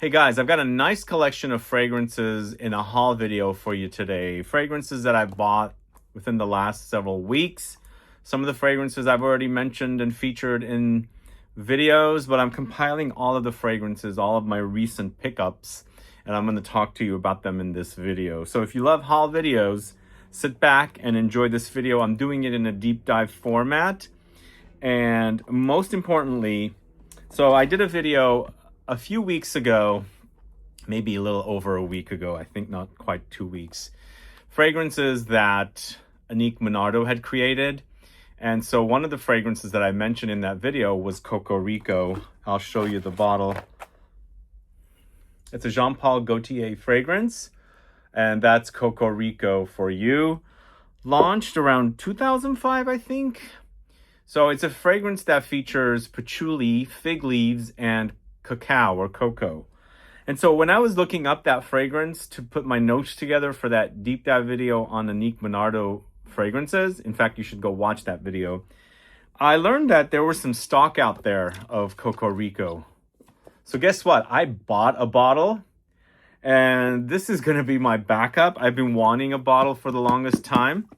Hey guys, I've got a nice collection of fragrances in a haul video for you today. Fragrances that I've bought within the last several weeks. Some of the fragrances I've already mentioned and featured in videos, but I'm compiling all of the fragrances, all of my recent pickups, and I'm going to talk to you about them in this video. So if you love haul videos, sit back and enjoy this video. I'm doing it in a deep dive format. And most importantly, so I did a video a few weeks ago, maybe a little over a week ago, I think not quite 2 weeks, fragrances that Anique Minardo had created. And so one of the fragrances that I mentioned in that video was Coco Rico. I'll show you the bottle. It's a Jean Paul Gaultier fragrance, and that's Coco Rico for you. Launched around 2005, I think. So it's a fragrance that features patchouli, fig leaves, and cacao or cocoa. And so when I was looking up that fragrance to put my notes together for that deep dive video on Anique Minardo fragrances, in fact, you should go watch that video, I learned that there was some stock out there of Coco Rico. So guess what? I bought a bottle, and this is going to be my backup. I've been wanting a bottle for the longest time.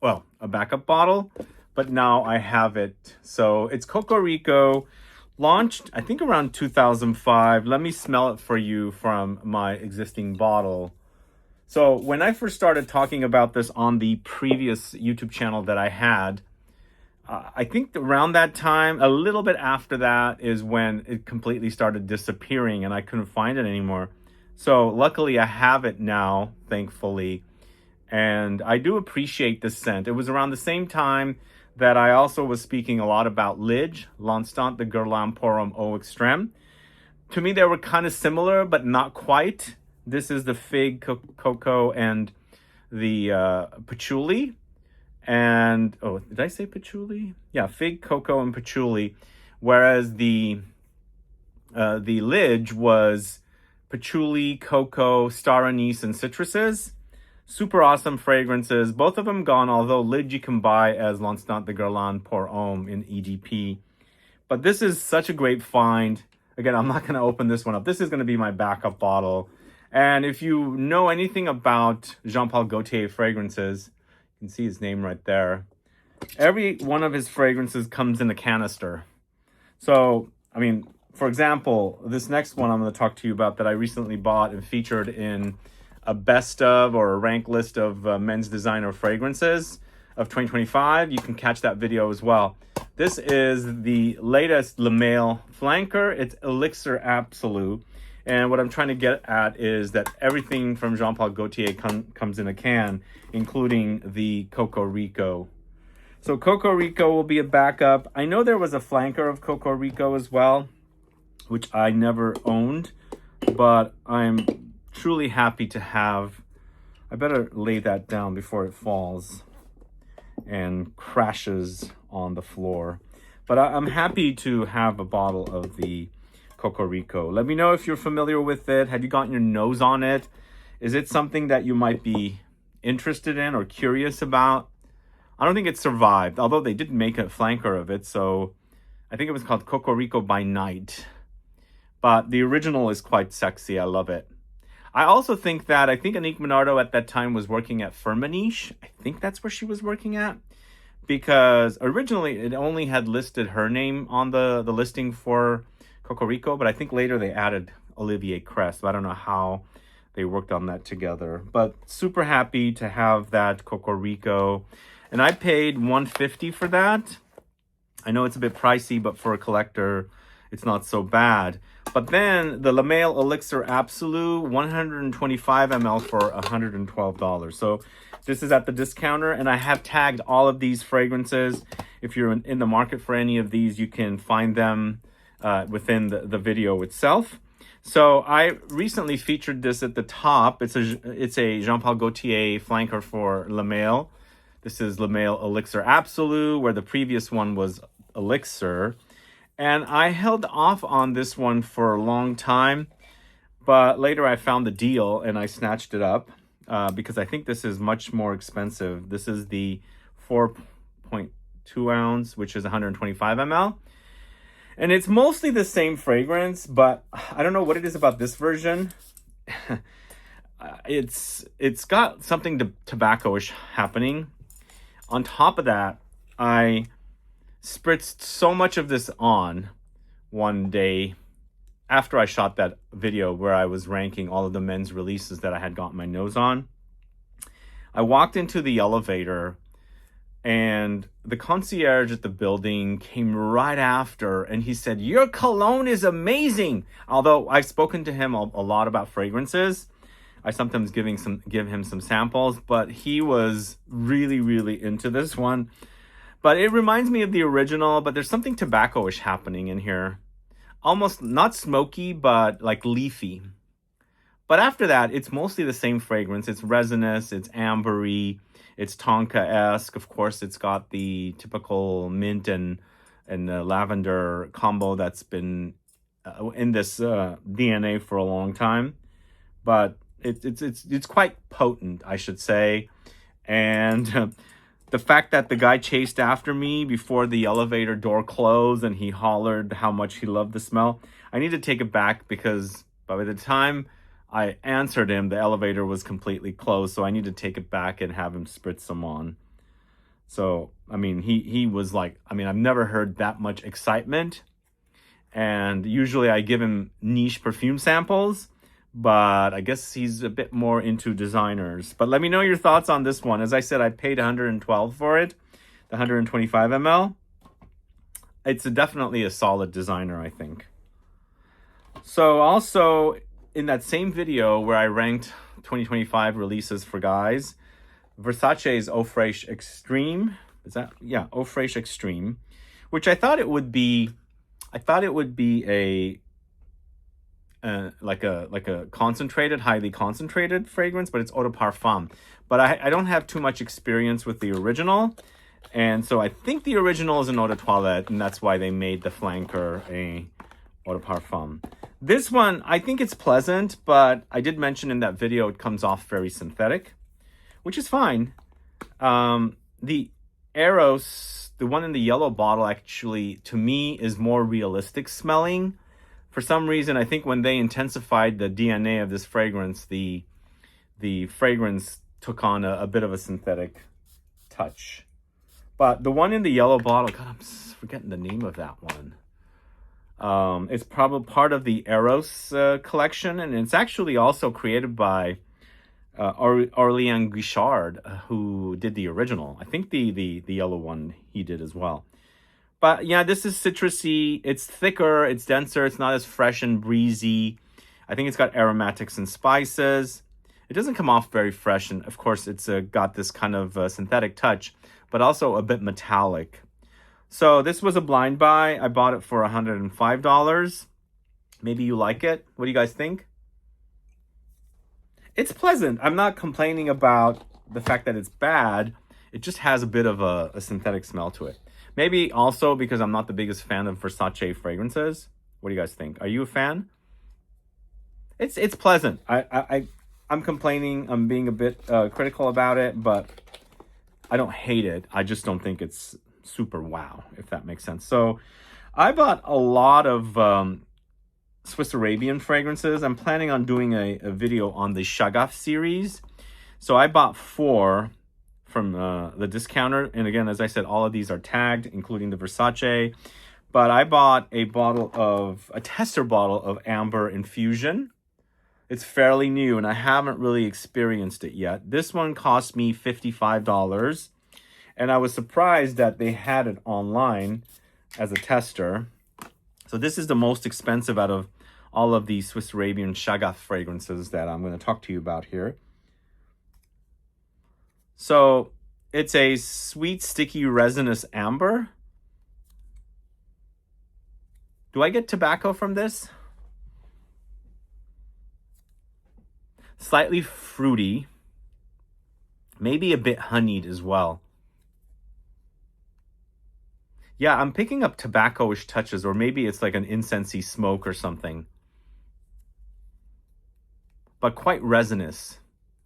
Well, a backup bottle, but now I have it. So it's Coco Rico. Launched, I think, around 2005. Let me smell it for you from my existing bottle. So when I first started talking about this on the previous YouTube channel that I had, I think around that time, a little bit after that, is when it completely started disappearing and I couldn't find it anymore. So luckily I have it now, thankfully. And I do appreciate this scent. It was around the same time that I also was speaking a lot about Lidge, L'Instant de Guerlain pour Homme Eau Extrême. To me, they were kind of similar, but not quite. This is the fig, cocoa, and the patchouli. And, oh, did I say patchouli? Yeah, fig, cocoa, and patchouli. Whereas the Lidge was patchouli, cocoa, star anise, and citruses. Super awesome fragrances. Both of them gone, although Lidge you can buy as L'Instant de Guerlain pour Homme in EDP. But this is such a great find. Again, I'm not going to open this one up. This is going to be my backup bottle. And if you know anything about Jean Paul Gaultier fragrances, you can see his name right there. Every one of his fragrances comes in a canister. So, I mean, for example, this next one I'm going to talk to you about that I recently bought and featured in a best of or a rank list of men's designer fragrances of 2025. You can catch that video as well. This is the latest Le Male flanker. It's Elixir Absolute. And what I'm trying to get at is that everything from Jean Paul Gaultier comes in a can, including the Coco Rico. So Coco Rico will be a backup. I know there was a flanker of Coco Rico as well, which I never owned, but I'm truly happy to have. I better lay that down before it falls and crashes on the floor. But I'm happy to have a bottle of the Coco Rico. Let me know if you're familiar with it. Have you gotten your nose on it? Is it something that you might be interested in or curious about? I don't think it survived, although they did make a flanker of it. So I think it was called Coco Rico by Night. But the original is quite sexy. I love it. I also think Anique Minardo at that time was working at Firmenich. I think that's where she was working at. Because originally it only had listed her name on the listing for Coco Rico. But I think later they added Olivier Crest. I don't know how they worked on that together. But super happy to have that Coco Rico. And I paid $150 for that. I know it's a bit pricey, but for a collector, it's not so bad. But then the Le Male Elixir Absolute, 125 ml for $112. So this is at the discounter, and I have tagged all of these fragrances. If you're in the market for any of these, you can find them within the video itself. So I recently featured this at the top. It's a Jean Paul Gaultier flanker for Le Male. This is Le Male Elixir Absolute, where the previous one was Elixir. And I held off on this one for a long time, but later I found the deal and I snatched it up because I think this is much more expensive. This is the 4.2 ounce, which is 125 ml. And it's mostly the same fragrance, but I don't know what it is about this version. It's got something tobacco-ish happening. On top of that, I spritzed so much of this on one day after I shot that video where I was ranking all of the men's releases that I had gotten my nose on. I walked into the elevator and the concierge at the building came right after and he said, "Your cologne is amazing." Although I've spoken to him a lot about fragrances, I sometimes give him some samples, but he was really, really into this one. But it reminds me of the original, but there's something tobacco-ish happening in here. Almost not smoky, but like leafy. But after that, it's mostly the same fragrance. It's resinous, it's ambery, it's tonka-esque. Of course, it's got the typical mint and lavender combo that's been in this DNA for a long time. But it's quite potent, I should say. And the fact that the guy chased after me before the elevator door closed and he hollered how much he loved the smell, I need to take it back because by the time I answered him, the elevator was completely closed. So I need to take it back and have him spritz some on. So, I mean, he was like, I mean, I've never heard that much excitement. And usually I give him niche perfume samples, but I guess he's a bit more into designers. But let me know your thoughts on this one. As I said, I paid $112 for it, the 125 ml. It's definitely a solid designer, I think. So also in that same video where I ranked 2025 releases for guys, Versace's Eau Fraiche Extreme, is that? Yeah, Eau Fraiche Extreme, which I thought it would be a like a concentrated, highly concentrated fragrance, but it's eau de parfum. But I don't have too much experience with the original, and so I think the original is an eau de toilette, and that's why they made the flanker a eau de parfum. This one, I think it's pleasant, but I did mention in that video it comes off very synthetic, which is fine. The Eros, the one in the yellow bottle, actually, to me, is more realistic smelling. For some reason, I think when they intensified the DNA of this fragrance, the fragrance took on a bit of a synthetic touch. But the one in the yellow bottle, God, I'm forgetting the name of that one. It's probably part of the Eros collection, and it's actually also created by Aurélien Guichard, who did the original. I think the yellow one he did as well. But yeah, this is citrusy. It's thicker, it's denser, it's not as fresh and breezy. I think it's got aromatics and spices. It doesn't come off very fresh, and of course it's got this kind of synthetic touch, but also a bit metallic. So this was a blind buy. I bought it for $105. Maybe you like it. What do you guys think? It's pleasant. I'm not complaining about the fact that it's bad. It just has a bit of a synthetic smell to it. Maybe also because I'm not the biggest fan of Versace fragrances. What do you guys think? Are you a fan? It's pleasant. I'm complaining. I'm being a bit critical about it, but I don't hate it. I just don't think it's super wow, if that makes sense. So I bought a lot of Swiss Arabian fragrances. I'm planning on doing a video on the Shagaf series. So I bought 4 from the discounter. And again, as I said, all of these are tagged, including the Versace. But I bought a tester bottle of Amber Infusion. It's fairly new and I haven't really experienced it yet. This one cost me $55. And I was surprised that they had it online as a tester. So this is the most expensive out of all of the Swiss Arabian Shagaf fragrances that I'm going to talk to you about here. So it's a sweet, sticky, resinous amber. Do I get tobacco from this? Slightly fruity. Maybe a bit honeyed as well. Yeah, I'm picking up tobacco-ish touches, or maybe it's like an incensey smoke or something. But quite resinous.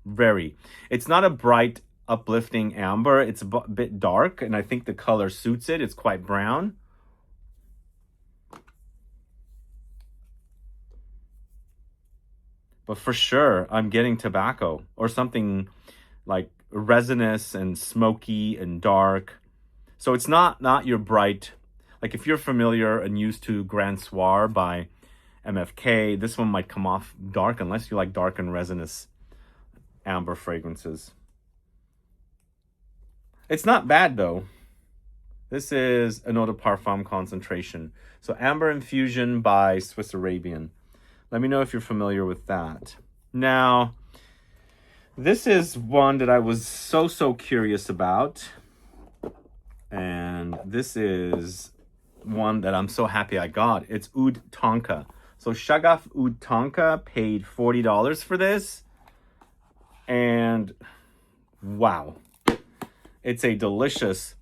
Very. It's not a bright, uplifting amber. It's a bit dark, and I think the color suits it. It's quite brown. But for sure, I'm getting tobacco or something like resinous and smoky and dark. So it's not your bright, like if you're familiar and used to Grand Soir by MFK, this one might come off dark unless you like dark and resinous amber fragrances. It's not bad though. This is an eau de parfum concentration. So Amber Infusion by Swiss Arabian. Let me know if you're familiar with that. Now, this is one that I was so curious about. And this is one that I'm so happy I got. It's Oud Tonka. So Shagaf Oud Tonka paid $40 for this. And wow. It's a delicious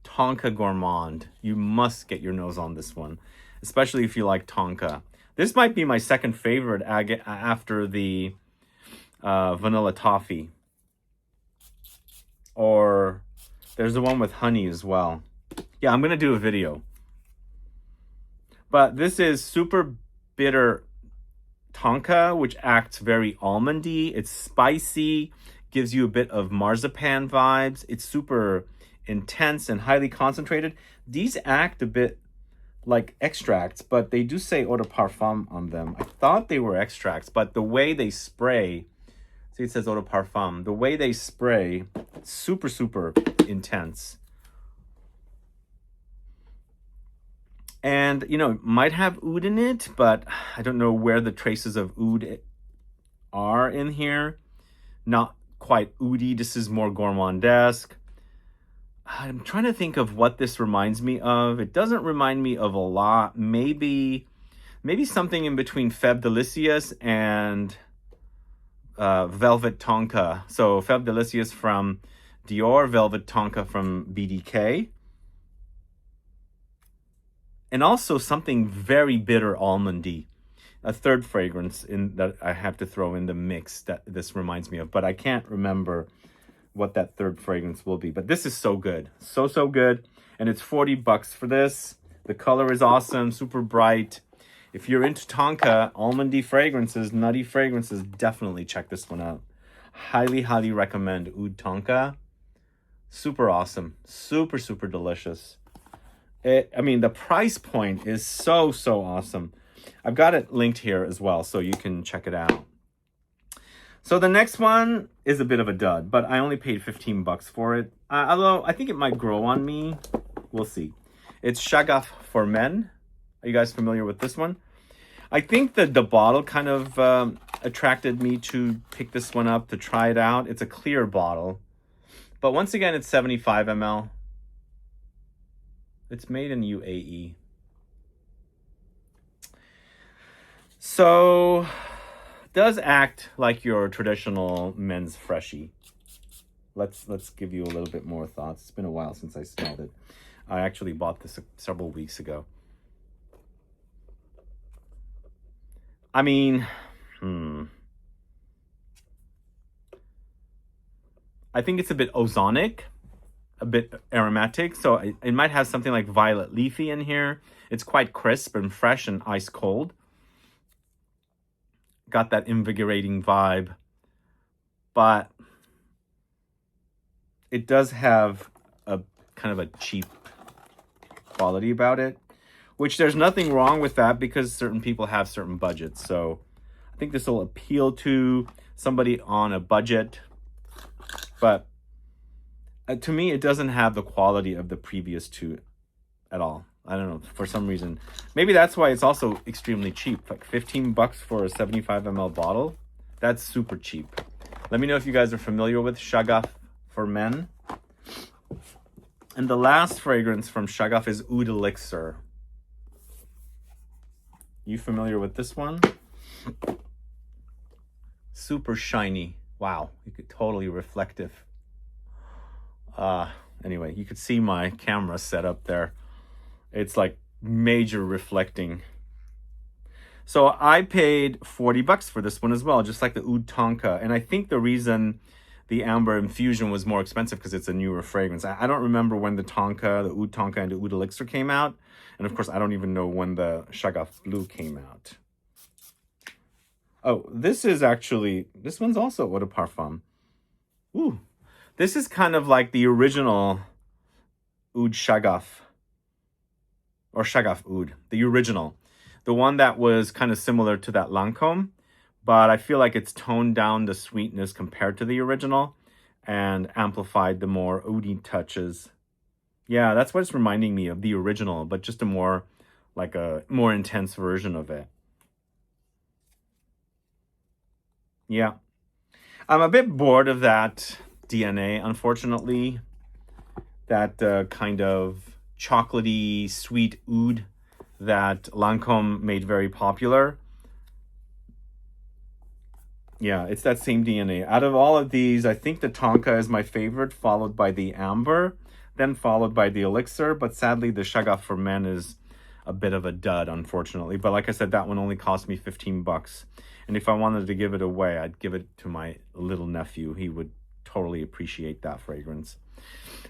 Tonka Gourmand. You must get your nose on this one, especially if you like Tonka. This might be my second favorite after the vanilla toffee. Or there's the one with honey as well. Yeah, I'm going to do a video. But this is super bitter Tonka, which acts very almondy. It's spicy, gives you a bit of marzipan vibes. It's super intense and highly concentrated. These act a bit like extracts, but they do say eau de parfum on them. I thought they were extracts, but the way they spray, see it says eau de parfum, the way they spray, super intense. And, you know, it might have oud in it, but I don't know where the traces of oud are in here. Not quite oudy. This is more gourmandesque. I'm trying to think of what this reminds me of. It doesn't remind me of a lot. Maybe something in between Feb Delicious and Velvet Tonka. So Feb Delicious from Dior, Velvet Tonka from BDK. And also something very bitter almondy. A third fragrance that I have to throw in the mix that this reminds me of. But I can't remember what that third fragrance will be. But this is so good. So good. And it's $40 for this. The color is awesome. Super bright. If you're into Tonka, almondy fragrances, nutty fragrances, definitely check this one out. Highly recommend Oud Tonka. Super awesome. Super delicious. I mean, the price point is so awesome. I've got it linked here as well, so you can check it out. So the next one is a bit of a dud, but I only paid $15 for it. Although I think it might grow on me. We'll see. It's Shagaf for Men. Are you guys familiar with this one? I think that the bottle kind of attracted me to pick this one up, to try it out. It's a clear bottle. But once again, it's 75 ml. It's made in UAE. So, does act like your traditional men's freshie. Let's give you a little bit more thoughts. It's been a while since I smelled it. I actually bought this several weeks ago. I mean, I think it's a bit ozonic, a bit aromatic. So it might have something like violet leafy in here. It's quite crisp and fresh and ice cold. Got that invigorating vibe. But it does have a kind of a cheap quality about it, which there's nothing wrong with that because certain people have certain budgets. So I think this will appeal to somebody on a budget. But to me, it doesn't have the quality of the previous two at all. I don't know, for some reason. Maybe that's why it's also extremely cheap. Like $15 for a 75 ml bottle. That's super cheap. Let me know if you guys are familiar with Shagaf for Men. And the last fragrance from Shagaf is Oud Elixir. You familiar with this one? Super shiny. Wow, you could totally reflective. Anyway, you could see my camera set up there. It's like major reflecting. So I paid $40 for this one as well, just like the Oud Tonka. And I think the reason the Amber Infusion was more expensive because it's a newer fragrance. I don't remember when the Tonka, the Oud Tonka and the Oud Elixir came out. And of course, I don't even know when the Shagaf Blue came out. Oh, this one's also Eau de Parfum. Ooh. This is kind of like the original Oud Shagaf. Or Shagaf Oud, the original. The one that was kind of similar to that Lancome, but I feel like it's toned down the sweetness compared to the original and amplified the more oudy touches. Yeah, that's what it's reminding me of, the original, but just a more intense version of it. Yeah. I'm a bit bored of that DNA, unfortunately. That kind of chocolatey, sweet oud that Lancome made very popular. Yeah, it's that same DNA. Out of all of these, I think the Tonka is my favorite, followed by the Amber, then followed by the Elixir. But sadly, the Shagaf for Men is a bit of a dud, unfortunately. But like I said, that one only cost me 15 bucks. And if I wanted to give it away, I'd give it to my little nephew. He would totally appreciate that fragrance.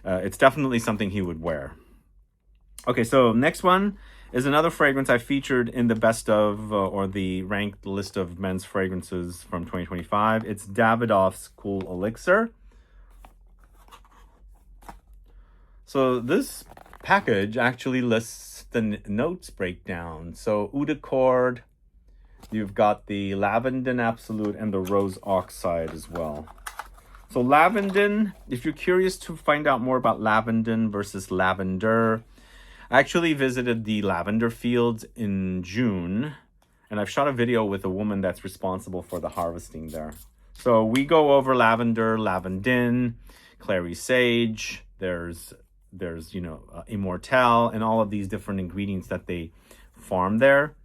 It's definitely something he would wear. Okay, so next one is another fragrance I featured in the best of or the ranked list of men's fragrances from 2025. It's Davidoff's Cool Elixir. So this package actually lists the notes breakdown. So Oud Accord, you've got the Lavandin Absolute and the Rose Oxide as well. So Lavandin, if you're curious to find out more about Lavandin versus Lavender, I actually visited the lavender fields in June, and I've shot a video with a woman that's responsible for the harvesting there. So we go over lavender, lavandin, clary sage, there's immortelle, and all of these different ingredients that they farm there.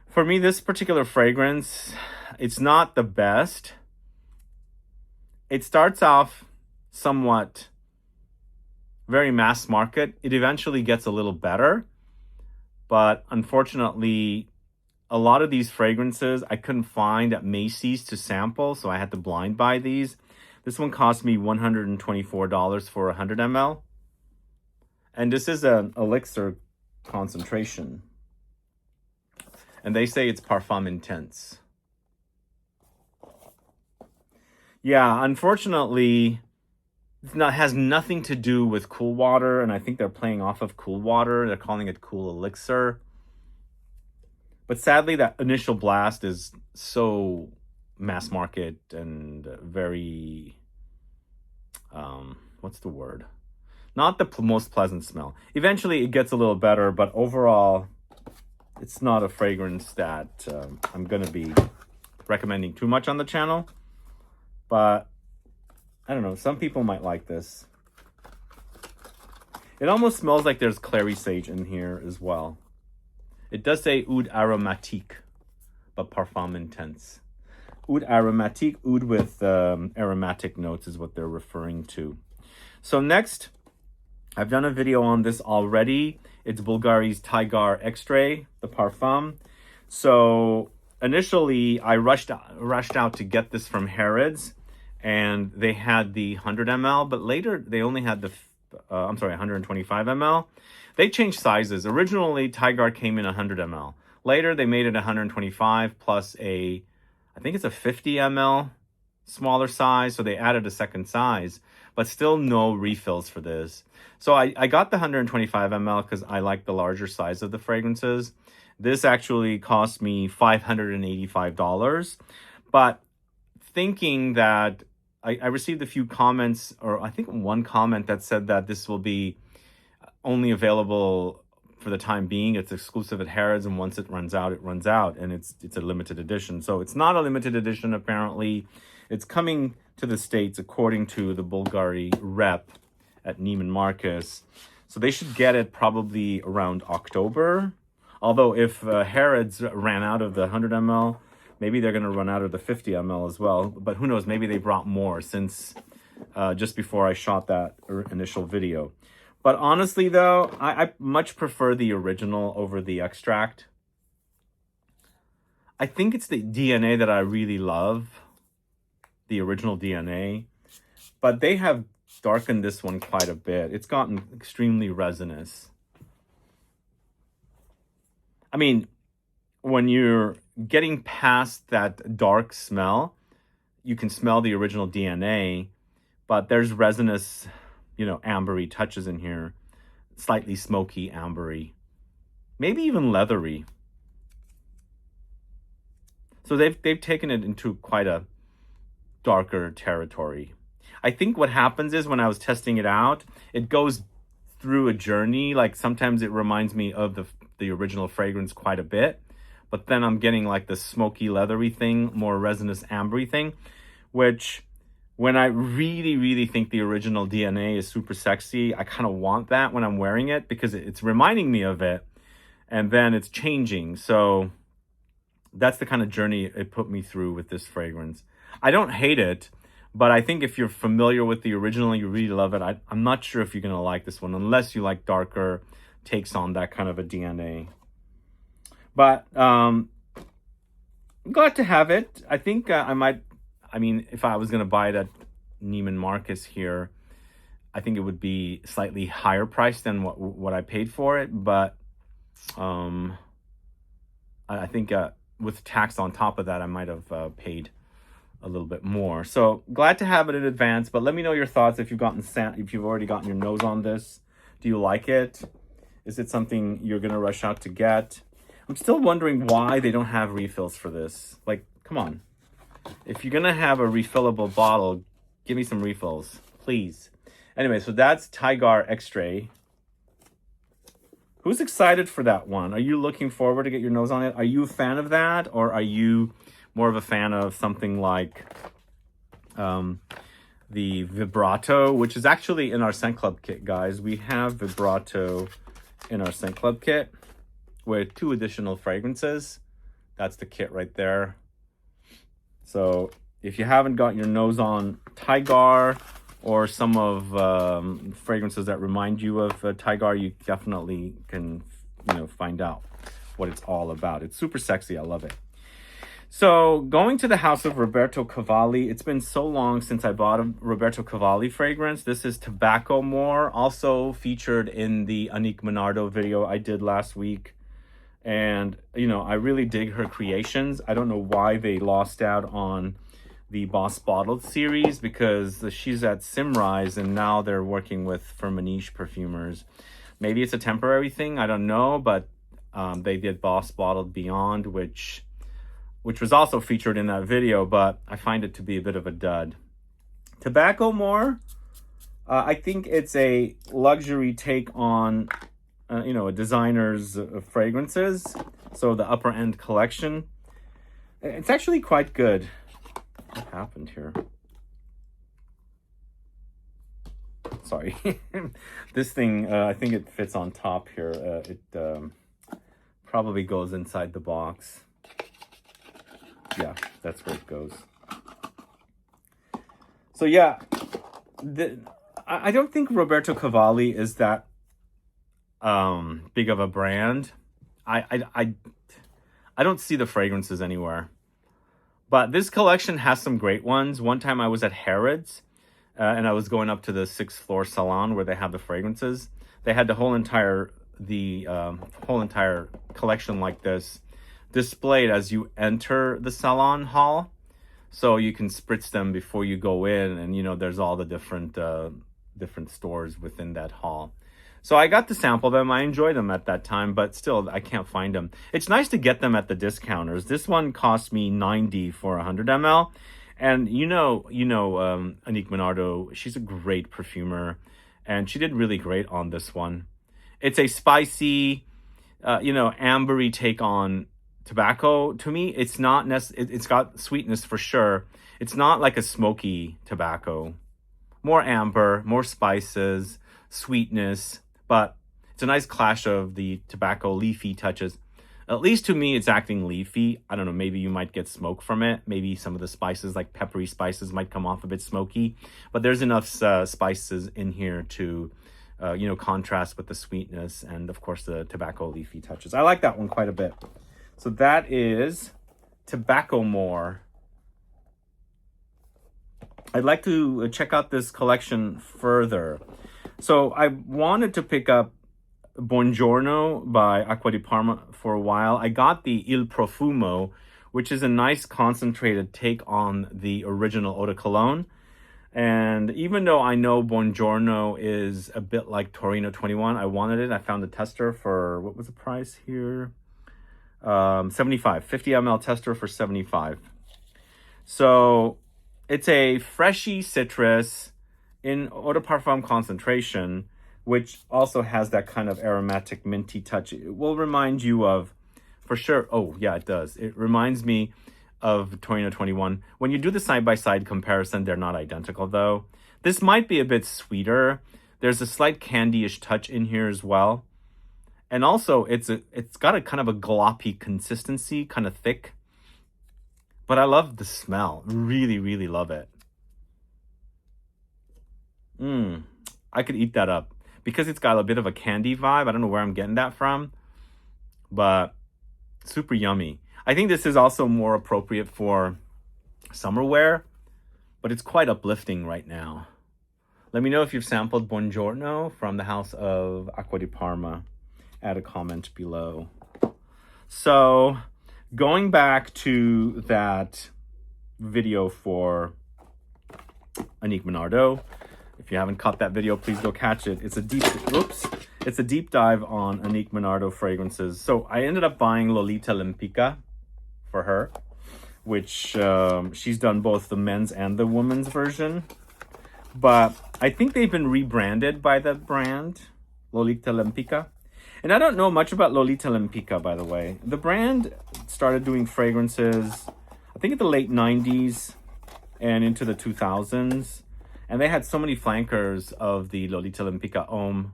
For me, this particular fragrance, it's not the best. It starts off somewhat very mass market. It eventually gets a little better, but unfortunately, a lot of these fragrances I couldn't find at Macy's to sample, so I had to blind buy these. This one cost me $124 for 100 ml. And this is an elixir concentration. And they say it's Parfum Intense. Yeah, unfortunately, has nothing to do with Cool Water, and I think they're playing off of Cool Water. They're calling it Cool Elixir. But sadly, that initial blast is so mass market and very, what's the word? Not the most pleasant smell. Eventually, it gets a little better, but overall, it's not a fragrance that I'm going to be recommending too much on the channel. But I don't know, some people might like this. It almost smells like there's clary sage in here as well. It does say Oud Aromatique, but Parfum Intense. Oud Aromatique, oud with aromatic notes is what they're referring to. So next, I've done a video on this already. It's Bulgari's Tigar Extrait, the Parfum. So initially, I rushed out to get this from Harrods, and they had the 100 ml, but later they only had the, 125 ml. They changed sizes. Originally, Tigar came in 100 ml. Later, they made it 125 plus I think it's a 50 ml smaller size, so they added a second size, but still no refills for this. So I got the 125 ml because I like the larger size of the fragrances. This actually cost me $585, but thinking that I received a few comments, or I think one comment that said that this will be only available for the time being. It's exclusive at Harrods, and once it runs out, and it's a limited edition. So it's not a limited edition, apparently. It's coming to the States according to the Bulgari rep at Neiman Marcus. So they should get it probably around October. Although if Harrods ran out of the 100 ml, maybe they're going to run out of the 50 ml as well. But who knows, maybe they brought more since just before I shot that initial video. But honestly, though, I much prefer the original over the extract. I think it's the DNA that I really love, the original DNA. But they have darkened this one quite a bit. It's gotten extremely resinous. I mean, when you're getting past that dark smell, you can smell the original DNA, but there's resinous, ambery touches in here, slightly smoky, ambery, maybe even leathery. So they've taken it into quite a darker territory. I think what happens is when I was testing it out, it goes through a journey. Like sometimes it reminds me of the original fragrance quite a bit, but then I'm getting like the smoky, leathery thing, more resinous, ambery thing, which when I really, really think the original DNA is super sexy, I kind of want that when I'm wearing it because it's reminding me of it, and then it's changing. So that's the kind of journey it put me through with this fragrance. I don't hate it, but I think if you're familiar with the original and you really love it, I'm not sure if you're going to like this one, unless you like darker takes on that kind of a DNA. But I'm glad to have it. I think if I was going to buy it at Neiman Marcus here, I think it would be slightly higher priced than what I paid for it. But I think with tax on top of that, I might have paid a little bit more. So glad to have it in advance, but let me know your thoughts if you've already gotten your nose on this. Do you like it? Is it something you're going to rush out to get? I'm still wondering why they don't have refills for this. Like, come on. If you're going to have a refillable bottle, give me some refills, please. Anyway, so that's Tigar X-Ray. Who's excited for that one? Are you looking forward to get your nose on it? Are you a fan of that? Or are you more of a fan of something like the Vibrato, which is actually in our Scent Club kit, guys. We have Vibrato in our Scent Club kit with 2 additional fragrances. That's the kit right there. So if you haven't got your nose on Tigar or some of fragrances that remind you of Tigar, you definitely can, find out what it's all about. It's super sexy. I love it. So going to the house of Roberto Cavalli. It's been so long since I bought a Roberto Cavalli fragrance. This is Tobacco More, also featured in the Anique Minardo video I did last week. And, I really dig her creations. I don't know why they lost out on the Boss Bottled series, because she's at Simrise and now they're working with Firmenich perfumers. Maybe it's a temporary thing, I don't know, but they did Boss Bottled Beyond, which was also featured in that video, but I find it to be a bit of a dud. Tobacco More, I think it's a luxury take on, a designer's fragrances. So the upper end collection. It's actually quite good. What happened here? Sorry. This thing, I think it fits on top here. It probably goes inside the box. Yeah, that's where it goes. So yeah, I don't think Roberto Cavalli is that big of a brand. I don't see the fragrances anywhere. But this collection has some great ones. One time I was at Harrods and I was going up to the 6th floor salon where they have the fragrances. They had the whole entire collection like this displayed as you enter the salon hall, so you can spritz them before you go in, and there's all the different stores within that hall. So I got to sample them. I enjoyed them at that time, but still I can't find them. It's nice to get them at the discounters. This one cost me $90 for 100 ml, and Anique Minardo, she's a great perfumer, and she did really great on this one. It's a spicy, ambery take on tobacco. To me, it's not it's got sweetness for sure. It's not like a smoky tobacco. More amber, more spices, sweetness, but it's a nice clash of the tobacco leafy touches. At least to me, it's acting leafy. I don't know, maybe you might get smoke from it. Maybe some of the spices, like peppery spices, might come off a bit smoky, but there's enough spices in here to contrast with the sweetness and of course the tobacco leafy touches. I like that one quite a bit. So that is Tobacco More. I'd like to check out this collection further. So I wanted to pick up Buongiorno by Acqua di Parma for a while. I got the Il Profumo, which is a nice concentrated take on the original Eau de Cologne. And even though I know Buongiorno is a bit like Torino 21, I wanted it. I found the tester for, what was the price here? 75, 50 ml tester for 75. So it's a freshy citrus in Eau de Parfum concentration, which also has that kind of aromatic minty touch. It will remind you of, for sure, oh yeah, it does. It reminds me of Torino 21. When you do the side-by-side comparison, they're not identical though. This might be a bit sweeter. There's a slight candy-ish touch in here as well. And also, it's got a kind of a gloppy consistency, kind of thick. But I love the smell. Really, really love it. I could eat that up. Because it's got a bit of a candy vibe. I don't know where I'm getting that from. But super yummy. I think this is also more appropriate for summer wear. But it's quite uplifting right now. Let me know if you've sampled Buongiorno from the house of Acqua di Parma. Add a comment below. So, going back to that video for Annick Minardo. If you haven't caught that video, please go catch it. It's a deep dive on Annick Minardo fragrances. So I ended up buying Lolita Limpica for her, which she's done both the men's and the women's version. But I think they've been rebranded by the brand, Lolita Limpica. And I don't know much about Lolita Limpica, by the way. The brand started doing fragrances, I think in the late 90s and into the 2000s. And they had so many flankers of the Lolita Limpica Homme.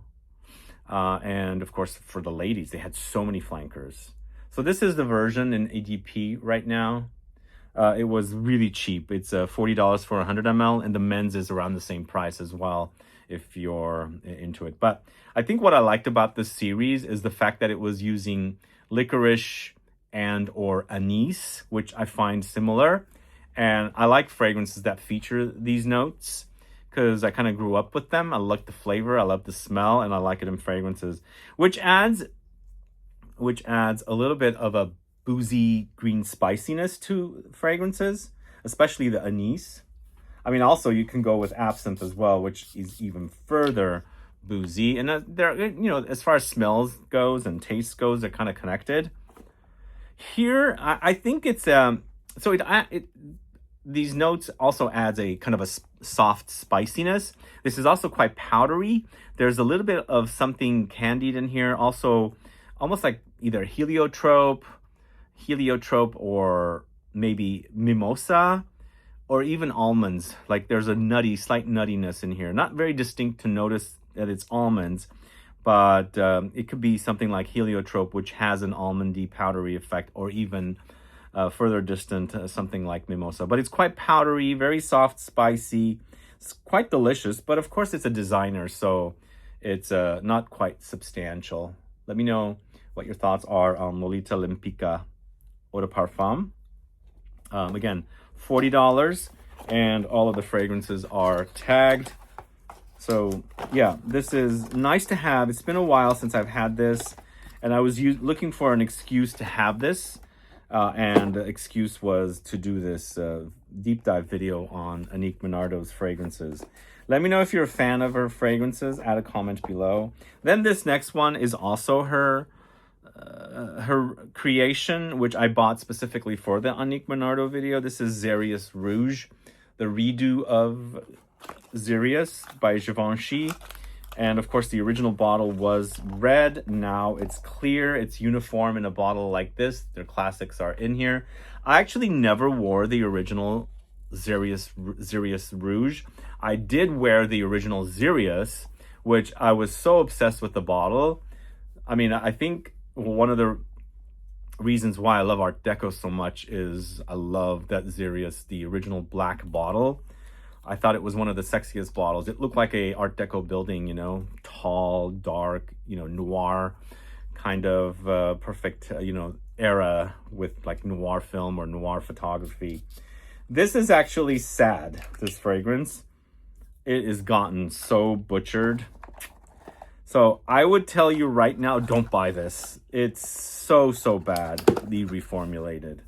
And of course, for the ladies, they had so many flankers. So this is the version in ADP right now. It was really cheap. It's $40 for 100 ml, and the men's is around the same price as well if you're into it. But I think what I liked about this series is the fact that it was using licorice and or anise, which I find similar. And I like fragrances that feature these notes because I kind of grew up with them. I like the flavor, I love the smell, and I like it in fragrances, which adds a little bit of a boozy green spiciness to fragrances, especially the anise. I mean, also you can go with absinthe as well, which is even further boozy. And they're, you know, as far as smells goes and taste goes, they're kind of connected. Here, I think it's these notes also adds a kind of a soft spiciness. This is also quite powdery. There's a little bit of something candied in here, also almost like either heliotrope, or maybe mimosa, or even almonds. Like there's a slight nuttiness in here. Not very distinct to notice that it's almonds, but it could be something like heliotrope, which has an almondy powdery effect, or even further distant, something like mimosa. But it's quite powdery, very soft, spicy. It's quite delicious, but of course it's a designer, so it's not quite substantial. Let me know what your thoughts are on Lolita Limpica Eau de Parfum. Again, $40, and all of the fragrances are tagged. So yeah, this is nice to have. It's been a while since I've had this, and I was looking for an excuse to have this. And the excuse was to do this deep dive video on Annick Minardo's fragrances. Let me know if you're a fan of her fragrances. Add a comment below. Then this next one is also her creation, which I bought specifically for the Annick Minardo video. This is Xerius Rouge, the redo of Xerius by Givenchy. And of course, the original bottle was red. Now it's clear. It's uniform in a bottle like this. Their classics are in here. I actually never wore the original Xerius Rouge. I did wear the original Xerius, which I was so obsessed with the bottle. I mean, I think one of the reasons why I love Art Deco so much is I love that Xerius, the original black bottle. I thought it was one of the sexiest bottles. It looked like a Art Deco building, you know, tall, dark, you know, noir kind of perfect, you know, era with like noir film or noir photography. This is actually sad, this fragrance. It is gotten so butchered. So I would tell you right now, don't buy this. It's so, so badly reformulated.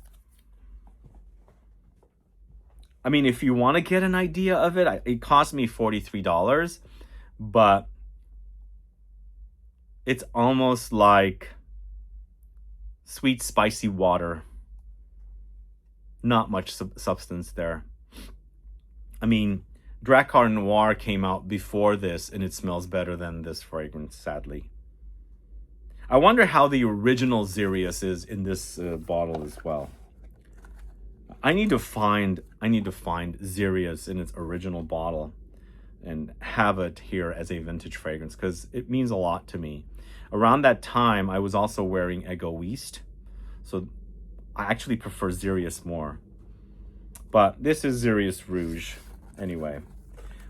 I mean, if you want to get an idea of it, it cost me $43, but it's almost like sweet, spicy water. Not much substance there. I mean, Drakkar Noir came out before this, and it smells better than this fragrance, sadly. I wonder how the original Xerius is in this bottle as well. I need to find Xerius in its original bottle and have it here as a vintage fragrance, because it means a lot to me. Around that time, I was also wearing Egoist, so I actually prefer Xerius more. But this is Xerius Rouge. Anyway,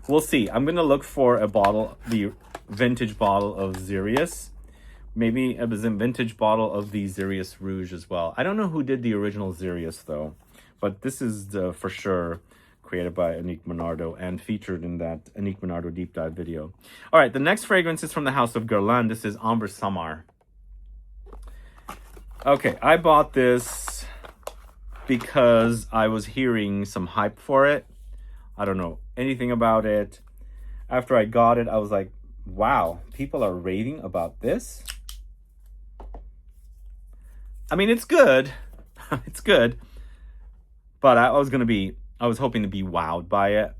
we'll see. I'm going to look for a bottle, the vintage bottle of Xerius. Maybe it was a vintage bottle of the Xerius Rouge as well. I don't know who did the original Xerius, though. But this is for sure created by Annick Menardo and featured in that Annick Menardo deep dive video. All right, the next fragrance is from the house of Guerlain. This is Ambre Samar. Okay, I bought this because I was hearing some hype for it. I don't know anything about it. After I got it, I was like, wow, people are raving about this? I mean, it's good. It's good. But I was hoping to be wowed by it.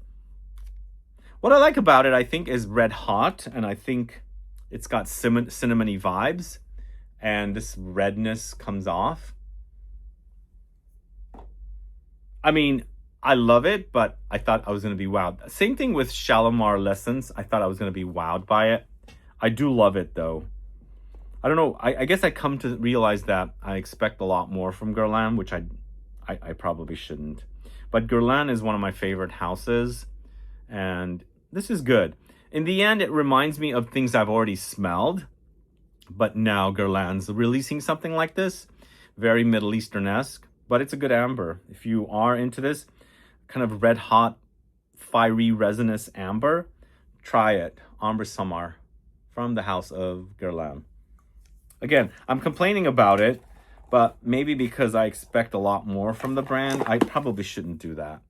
What I like about it, I think, is red hot, and I think it's got cinnamony vibes, and this redness comes off. I mean, I love it, but I thought I was going to be wowed. Same thing with Shalimar L'Essence. I thought I was going to be wowed by it. I do love it, though. I don't know. I guess I come to realize that I expect a lot more from Guerlain, which I probably shouldn't. But Guerlain is one of my favorite houses, and this is good. In the end, it reminds me of things I've already smelled, but now Guerlain's releasing something like this, very Middle Eastern-esque, but it's a good amber. If you are into this kind of red hot, fiery, resinous amber, try it. Ambre Samar from the house of Guerlain. Again, I'm complaining about it, but maybe because I expect a lot more from the brand, I probably shouldn't do that.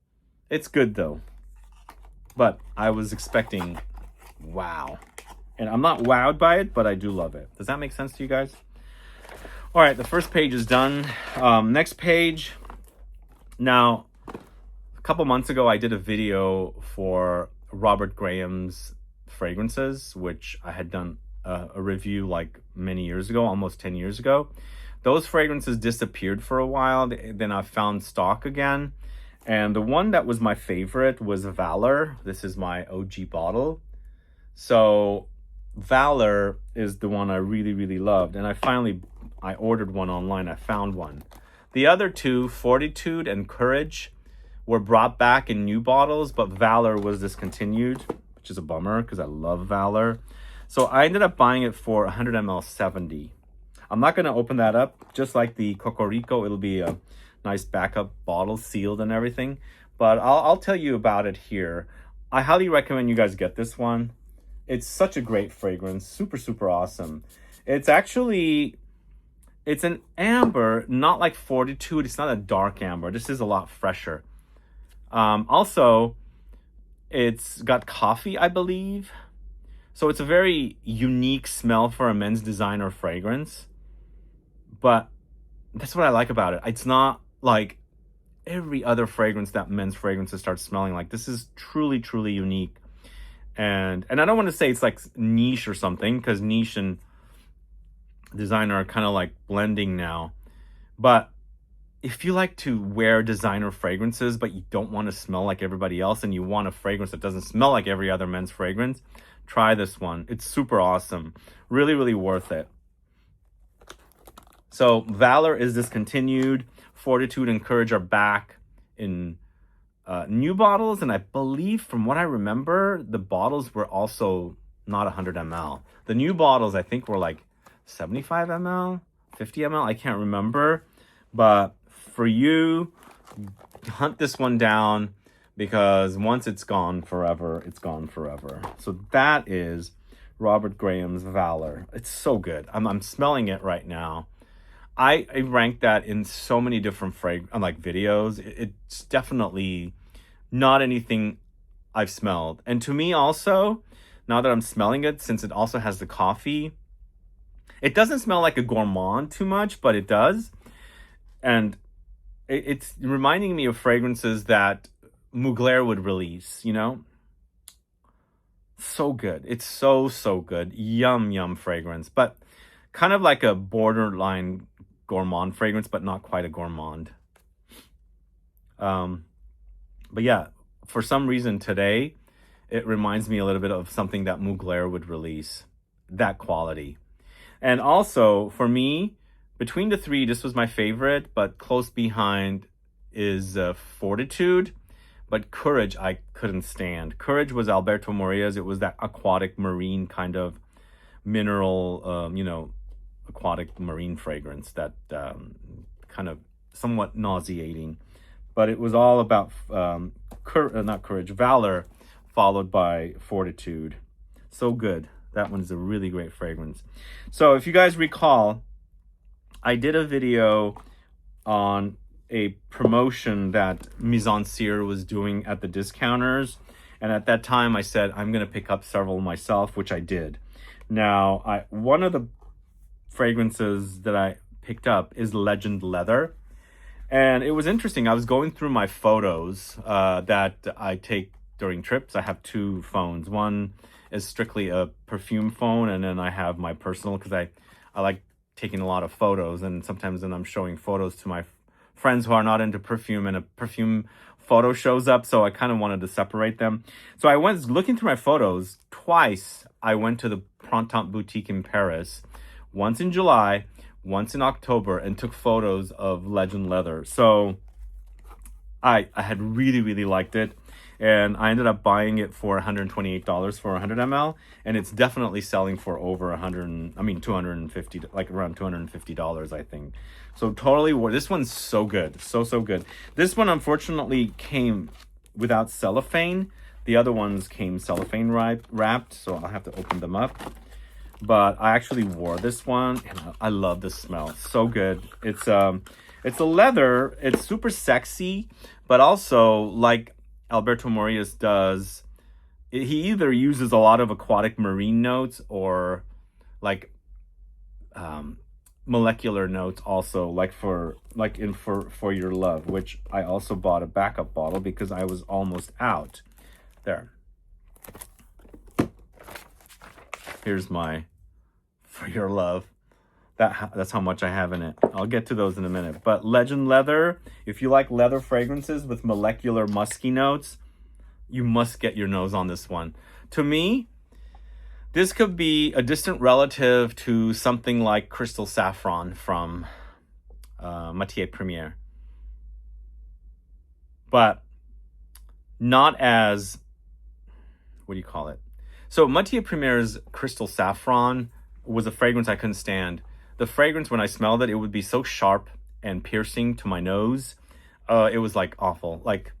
It's good, though. But I was expecting wow. And I'm not wowed by it, but I do love it. Does that make sense to you guys? All right, the first page is done. Next page. Now, a couple months ago, I did a video for Robert Graham's fragrances, which I had done a review like many years ago, almost 10 years ago. Those fragrances disappeared for a while. Then I found stock again. And the one that was my favorite was Valor. This is my OG bottle. So Valor is the one I really, really loved. And I ordered one online. I found one. The other two, Fortitude and Courage, were brought back in new bottles, but Valor was discontinued, which is a bummer because I love Valor. So I ended up buying it for 100 ml 70. I'm not going to open that up. Just like the Cocorico, it'll be a nice backup bottle, sealed and everything. But I'll tell you about it here. I highly recommend you guys get this one. It's such a great fragrance. Super, super awesome. It's an amber, not like Fortitude. It's not a dark amber. This is a lot fresher. Also, it's got coffee, I believe. So it's a very unique smell for a men's designer fragrance. But that's what I like about it. It's not like every other fragrance that men's fragrances start smelling like. This is truly, truly unique. And I don't want to say it's like niche or something, because niche and designer are kind of like blending now. But if you like to wear designer fragrances, but you don't want to smell like everybody else, and you want a fragrance that doesn't smell like every other men's fragrance, try this one. It's super awesome. Really, really worth it. So Valor is discontinued. Fortitude and Courage are back in new bottles. And I believe, from what I remember, the bottles were also not 100 ml. The new bottles, I think, were like 75 ml, 50 ml. I can't remember. But for you, hunt this one down, because once it's gone forever, it's gone forever. So that is Robert Graham's Valor. It's so good. I'm smelling it right now. I rank that in so many different videos. It's definitely not anything I've smelled. And to me also, now that I'm smelling it, since it also has the coffee, it doesn't smell like a gourmand too much, but it does. And it's reminding me of fragrances that Mugler would release, you know? So good. It's so, so good. Yum, yum fragrance. But kind of like a borderline gourmand fragrance, but not quite a gourmand. But yeah, for some reason today, it reminds me a little bit of something that Mugler would release. That quality. And also, for me, between the three, this was my favorite, but close behind is Fortitude. But Courage, I couldn't stand. Courage was Alberto Moria's. It was that aquatic marine kind of mineral, aquatic marine fragrance that kind of somewhat nauseating. But it was all about, not Courage, Valor, followed by Fortitude. So good. That one's a really great fragrance. So if you guys recall, I did a video on a promotion that Mise en Cire was doing at the discounters. And at that time I said, I'm going to pick up several myself, which I did. Now, one of the fragrances that I picked up is Legend Leather. And it was interesting. I was going through my photos that I take during trips. I have two phones. One is strictly a perfume phone, and then I have my personal, because I like taking a lot of photos, and sometimes then I'm showing photos to my friends who are not into perfume, and a perfume photo shows up, so I kind of wanted to separate them. So I was looking through my photos. Twice I went to the Printemps Boutique in Paris, once in July, once in October, and took photos of Legend Leather. So I had really, really liked it. And I ended up buying it for $128 for 100 ml, and it's definitely selling for over $250, like around $250, I think. So totally worth. This one's so good, so good. This one unfortunately came without cellophane. The other ones came cellophane wrapped, so I'll have to open them up. But I actually wore this one, and I love the smell. So good. It's a leather. It's super sexy, but also like Alberto Moria's does, he either uses a lot of aquatic marine notes or like molecular notes also, like for Your Love, which I also bought a backup bottle because I was almost out. There. Here's my For Your Love. That's how much I have in it. I'll get to those in a minute. But Legend Leather, if you like leather fragrances with molecular musky notes, you must get your nose on this one. To me, this could be a distant relative to something like Crystal Saffron from Matière Première. But not as, what do you call it? So Matière Première's Crystal Saffron was a fragrance I couldn't stand. The fragrance, when I smelled it, it would be so sharp and piercing to my nose. It was like awful. Like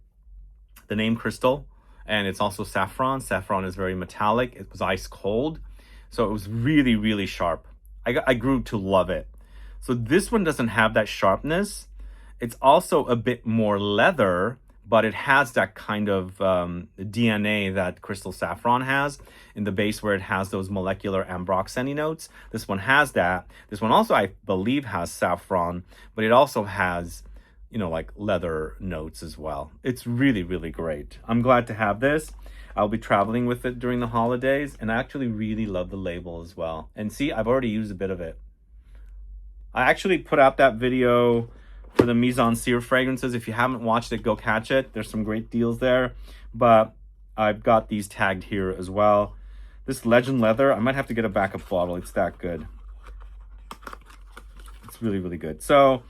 the name Crystal, and it's also saffron. Saffron is very metallic. It was ice cold. So it was really, really sharp. I grew to love it. So this one doesn't have that sharpness. It's also a bit more leather, but it has that kind of DNA that Crystal Saffron has in the base, where it has those molecular ambroxany notes. This one has that. This one also, I believe, has saffron, but it also has, like leather notes as well. It's really, really great. I'm glad to have this. I'll be traveling with it during the holidays, and I actually really love the label as well. And see, I've already used a bit of it. I actually put out that video for the Mise en Cire fragrances. If you haven't watched it, go catch it. There's some great deals there. But I've got these tagged here as well. This Legend Leather, I might have to get a backup bottle. It's that good. It's really, really good. So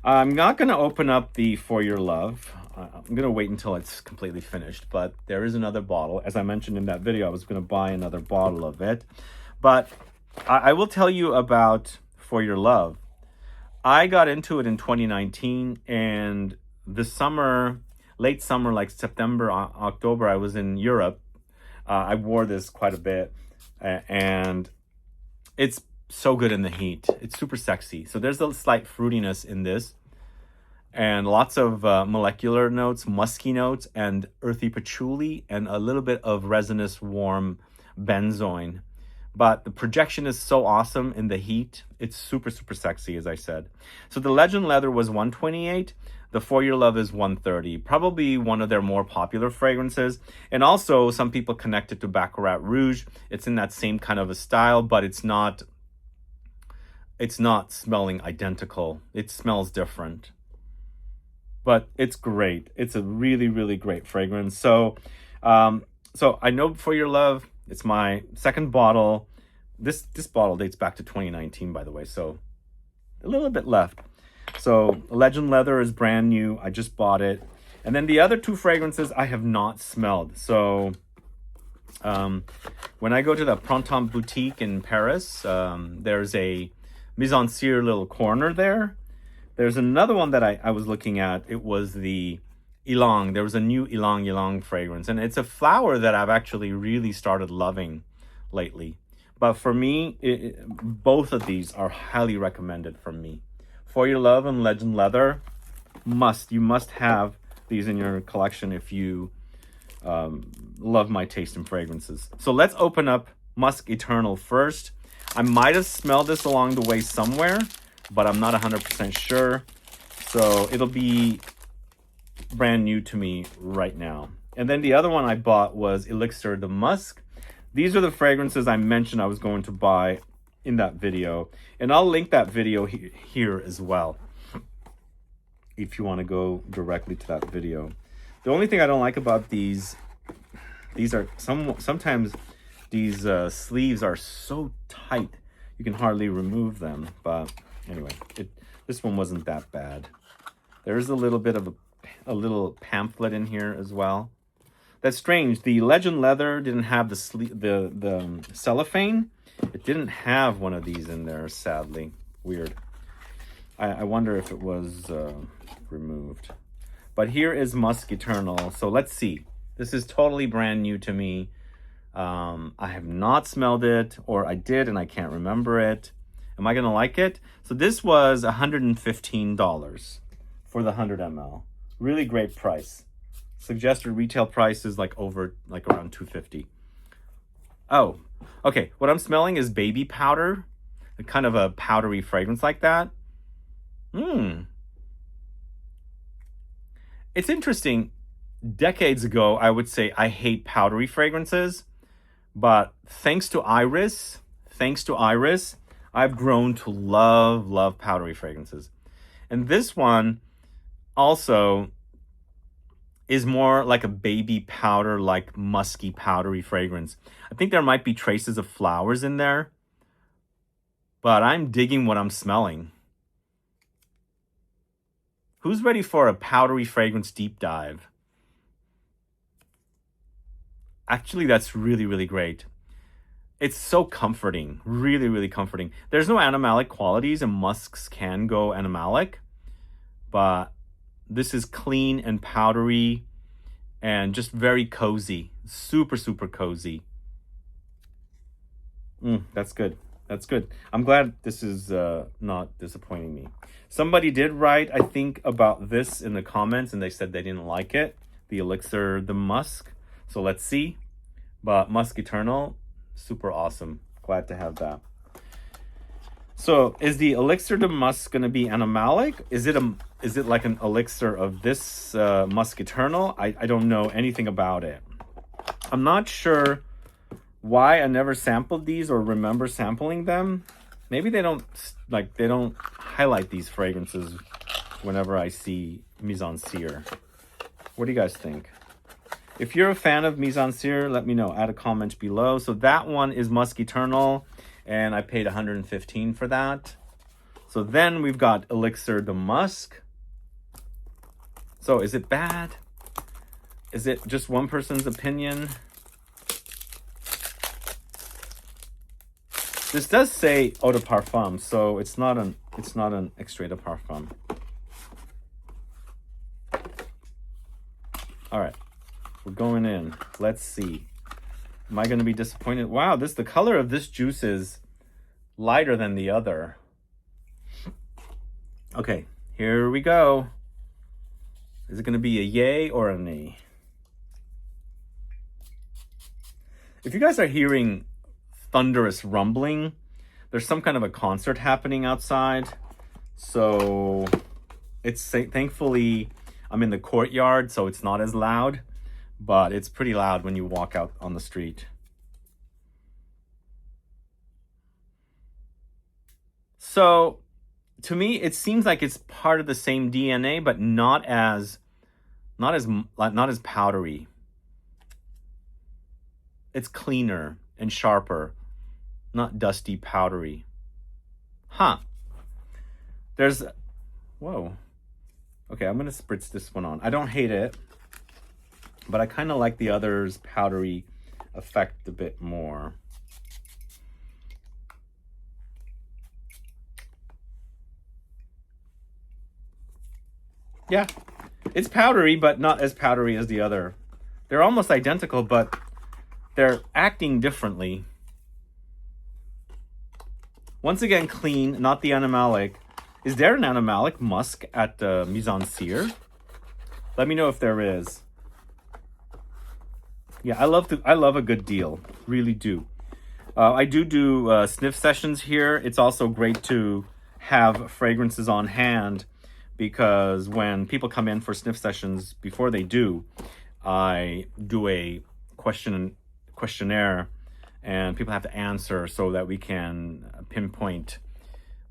I'm not going to open up the For Your Love. I'm going to wait until it's completely finished. But there is another bottle. As I mentioned in that video, I was going to buy another bottle of it. But I will tell you about For Your Love. I got into it in 2019, and this summer, late summer, like September, October, I was in Europe. I wore this quite a bit. And it's so good in the heat. It's super sexy. So there's a slight fruitiness in this, and lots of molecular notes, musky notes, and earthy patchouli, and a little bit of resinous warm benzoin. But the projection is so awesome in the heat. It's super, super sexy, as I said. So the Legend Leather was $128. The For Your Love is $130. Probably one of their more popular fragrances. And also, some people connect it to Baccarat Rouge. It's in that same kind of a style, but it's not smelling identical. It smells different. But it's great. It's a really, really great fragrance. So I know For Your Love, it's my second bottle. This bottle dates back to 2019, by the way, so a little bit left. So Legend Leather is brand new. I just bought it. And then the other two fragrances I have not smelled. So when I go to the Printemps Boutique in Paris, there's a Mise en Cire little corner there. There's another one that I was looking at. It was the Ylang. There was a new Ylang fragrance. And it's a flower that I've actually really started loving lately. But for me, both of these are highly recommended from me. For Your Love and Legend Leather, you must have these in your collection if you love my taste in fragrances. So let's open up Musk Eternal first. I might have smelled this along the way somewhere, but I'm not 100% sure. So it'll be brand new to me right now. And then the other one I bought was Elixir de Musk. These are the fragrances I mentioned I was going to buy in that video. And I'll link that video here as well, if you want to go directly to that video. The only thing I don't like about these are sometimes these sleeves are so tight you can hardly remove them. But anyway, this one wasn't that bad. There's a little bit of a little pamphlet in here as well. That's strange. The Legend Leather didn't have the cellophane. It didn't have one of these in there, sadly. Weird. I wonder if it was removed. But here is Musk Eternal. So let's see. This is totally brand new to me. I have not smelled it, or I did and I can't remember it. Am I going to like it? So this was $115 for the 100 ml. Really great price. Suggested retail price is like around $250. Oh, okay. What I'm smelling is baby powder, kind of a powdery fragrance like that. It's interesting. Decades ago, I would say I hate powdery fragrances, but thanks to Iris, I've grown to love powdery fragrances. And this one also is more like a baby powder, like musky powdery fragrance. I think there might be traces of flowers in there, but I'm digging what I'm smelling. Who's ready for a powdery fragrance deep dive? Actually, that's really, really great. It's so comforting, really, really comforting. There's no animalic qualities, and musks can go animalic, but this is clean and powdery and just very cozy. Super, super cozy. That's good. That's good. I'm glad this is not disappointing me. Somebody did write, I think, about this in the comments, and they said they didn't like it. The Elixir, the Musk. So let's see. But Musk Eternal, super awesome. Glad to have that. So is the Elixir de Musk going to be animalic? Is it like an elixir of this Musk Eternal? I don't know anything about it. I'm not sure why I never sampled these or remember sampling them. Maybe they don't highlight these fragrances whenever I see Mise en Cire. What do you guys think? If you're a fan of Mise en Cire, let me know. Add a comment below. So that one is Musk Eternal, and I paid $115 for that. So then we've got Elixir de Musk. So is it bad? Is it just one person's opinion? This does say eau de parfum, so it's not an extrait de parfum. All right, we're going in. Let's see. Am I going to be disappointed? Wow, the color of this juice is lighter than the other. Okay, here we go. Is it going to be a yay or a nay? If you guys are hearing thunderous rumbling, there's some kind of a concert happening outside. So it's thankfully I'm in the courtyard, so it's not as loud, but it's pretty loud when you walk out on the street. So to me, it seems like it's part of the same DNA, but not as powdery. It's cleaner and sharper, not dusty, powdery. Huh. Whoa. Okay, I'm gonna spritz this one on. I don't hate it, but I kind of like the other's powdery effect a bit more. Yeah, it's powdery, but not as powdery as the other. They're almost identical, but they're acting differently. Once again, clean, not the animalic. Is there an animalic musk at Mise en Cire? Let me know if there is. Yeah, I love a good deal, really do. I do sniff sessions here. It's also great to have fragrances on hand, because when people come in for sniff sessions, before they do, I do a questionnaire, and people have to answer so that we can pinpoint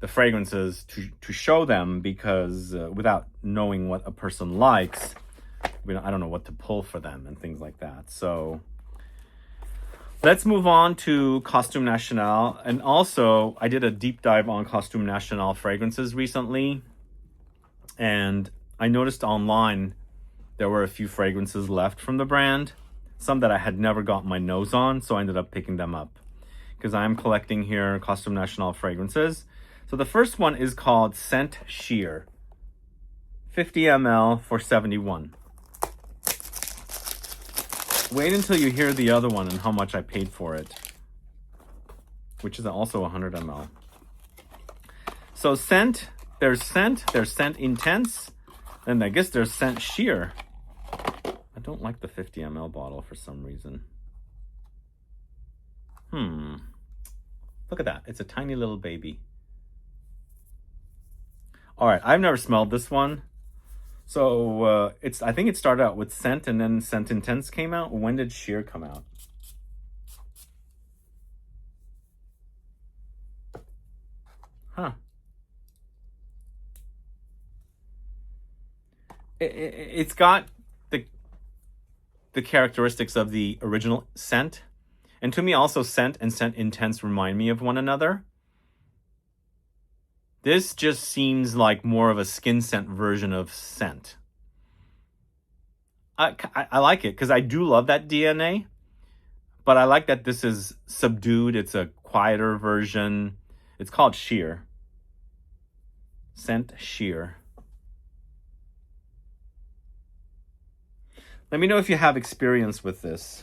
the fragrances to show them, because without knowing what a person likes, I don't know what to pull for them and things like that. So let's move on to Costume National. And also, I did a deep dive on Costume National fragrances recently, and I noticed online there were a few fragrances left from the brand, some that I had never got my nose on, so I ended up picking them up because I'm collecting here Costume National fragrances. So the first one is called Scent Sheer, 50 ml for $71. Wait until you hear the other one and how much I paid for it, which is also 100 ml. So there's Scent Intense, and I guess there's Scent Sheer. I don't like the 50 ml bottle for some reason. Look at that. It's a tiny little baby. All right, I've never smelled this one. So I think it started out with Scent, and then Scent Intense came out. When did Sheer come out? Huh. It's got the characteristics of the original Scent. And to me, also Scent and Scent Intense remind me of one another. This just seems like more of a skin scent version of Scent. I like it because I do love that DNA, but I like that this is subdued. It's a quieter version. It's called Sheer. Scent Sheer. Let me know if you have experience with this.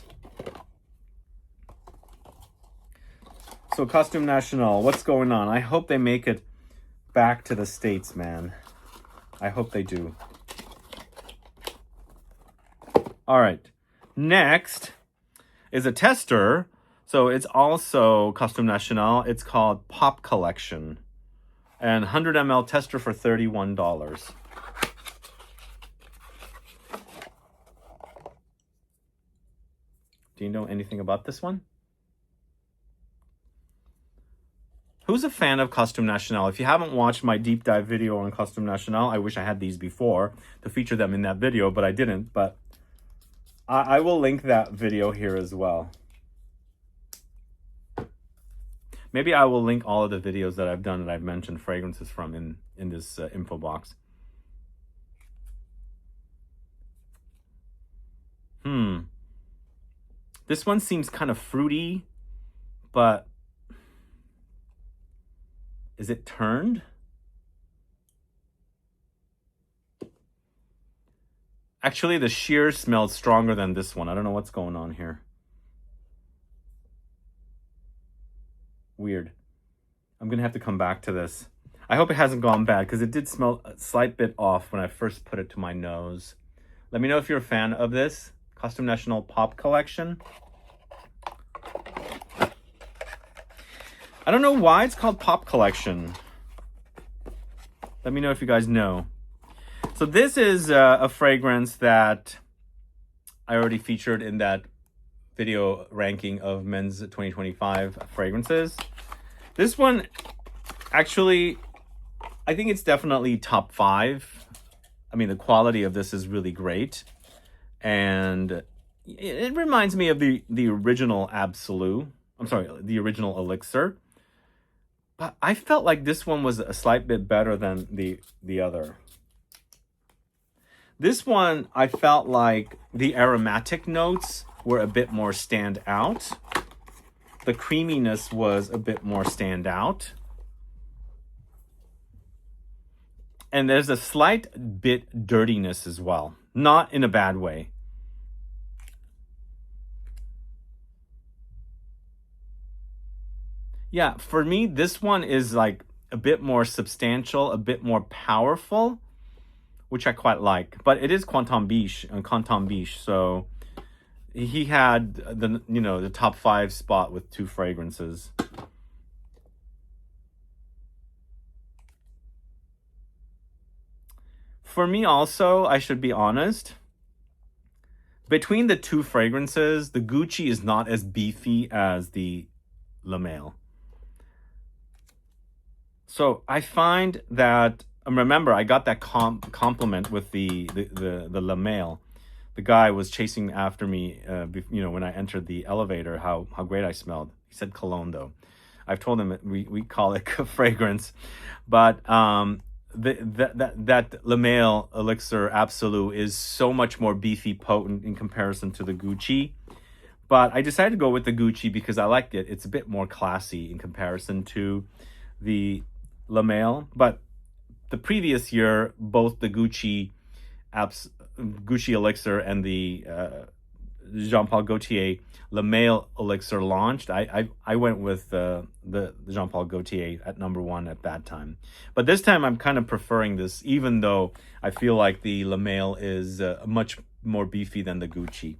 So Costume National, what's going on? I hope they make it back to the States, man. I hope they do. All right. Next is a tester. So it's also Costume National. It's called Pop Collection. And 100 ml tester for $31. Do you know anything about this one? Who's a fan of Costume National? If you haven't watched my deep dive video on Costume National, I wish I had these before to feature them in that video, but I didn't. But I will link that video here as well. Maybe I will link all of the videos that I've done that I've mentioned fragrances from in this info box. This one seems kind of fruity, but is it turned? Actually, the Sheer smells stronger than this one. I don't know what's going on here. Weird. I'm going to have to come back to this. I hope it hasn't gone bad because it did smell a slight bit off when I first put it to my nose. Let me know if you're a fan of this Custom National Pop Collection. I don't know why it's called Pop Collection. Let me know if you guys know. So this is a fragrance that I already featured in that video ranking of men's 2025 fragrances. This one, actually, I think it's definitely top 5. I mean, the quality of this is really great. And it reminds me of the original Absolute. I'm sorry, the original Elixir. But I felt like this one was a slight bit better than the other. This one, I felt like the aromatic notes were a bit more stand out. The creaminess was a bit more stand out. And there's a slight bit dirtiness as well. Not in a bad way. Yeah, for me, this one is like a bit more substantial, a bit more powerful, which I quite like. But it is Quantum Biche, so he had the top 5 spot with 2 fragrances. For me also, I should be honest, between the 2 fragrances, the Gucci is not as beefy as the La Mer. So I find that, remember, I got that compliment with the La Mer. The guy was chasing after me, when I entered the elevator, how great I smelled. He said cologne, though. I've told him we call it fragrance. But that La Mer Elixir Absolute is so much more beefy, potent in comparison to the Gucci. But I decided to go with the Gucci because I liked it. It's a bit more classy in comparison to the La Mer. But the previous year, both the Gucci Elixir and the Jean Paul Gaultier La Mer Elixir launched, I went with the Jean Paul Gaultier at number 1 at that time. But this time I'm kind of preferring this, even though I feel like the La Mer is much more beefy than the Gucci.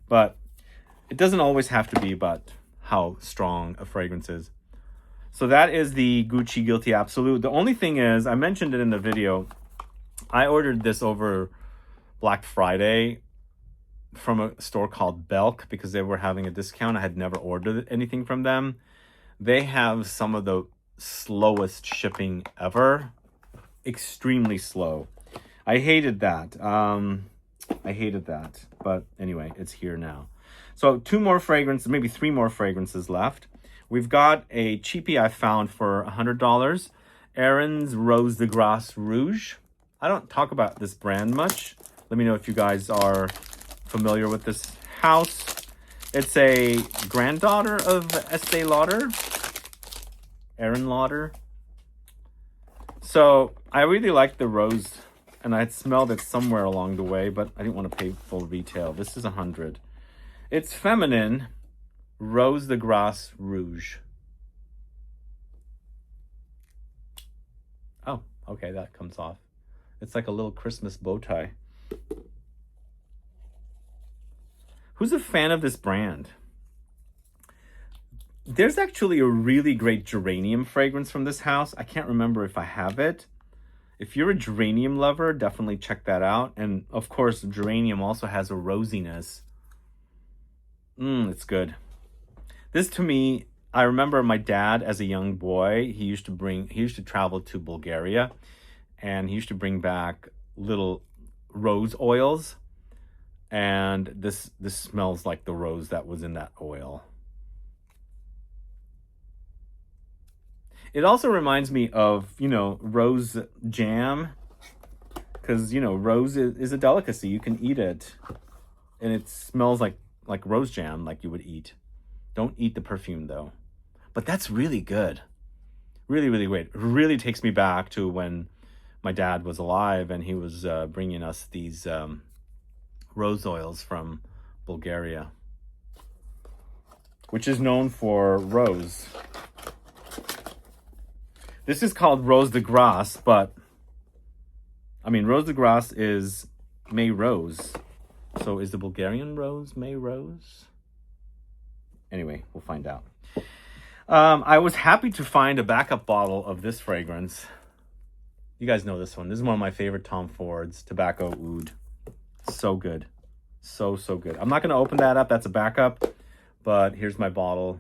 But it doesn't always have to be about how strong a fragrance is. So that is the Gucci Guilty Absolute. The only thing is, I mentioned it in the video, I ordered this over Black Friday from a store called Belk because they were having a discount. I had never ordered anything from them. They have some of the slowest shipping ever. Extremely slow. I hated that. But anyway, it's here now. So 2 more fragrances, maybe 3 more fragrances left. We've got a cheapie I found for $100. Erin's Rose de Grace Rouge. I don't talk about this brand much. Let me know if you guys are familiar with this house. It's a granddaughter of Estee Lauder. Erin Lauder. So I really like the rose, and I had smelled it somewhere along the way, but I didn't want to pay full retail. This is $100. It's feminine. Rose de Grace Rouge. Oh, okay, that comes off. It's like a little Christmas bow tie. Who's a fan of this brand? There's actually a really great geranium fragrance from this house. I can't remember if I have it. If you're a geranium lover, definitely check that out. And of course, geranium also has a rosiness. It's good. This, to me, I remember my dad as a young boy, he used to travel to Bulgaria, and he used to bring back little rose oils, and this smells like the rose that was in that oil. It also reminds me of, rose jam, because, rose is a delicacy. You can eat it, and it smells like rose jam, like you would eat. Don't eat the perfume, though. But that's really good. Really, really great. It really takes me back to when my dad was alive and he was bringing us these rose oils from Bulgaria, which is known for rose. This is called Rose de Grace, but I mean, Rose de Grace is May Rose. So is the Bulgarian rose May Rose? Anyway, we'll find out. I was happy to find a backup bottle of this fragrance. You guys know this one. This is one of my favorite Tom Ford's, Tobacco Oud. So good. So good. I'm not going to open that up. That's a backup. But here's my bottle.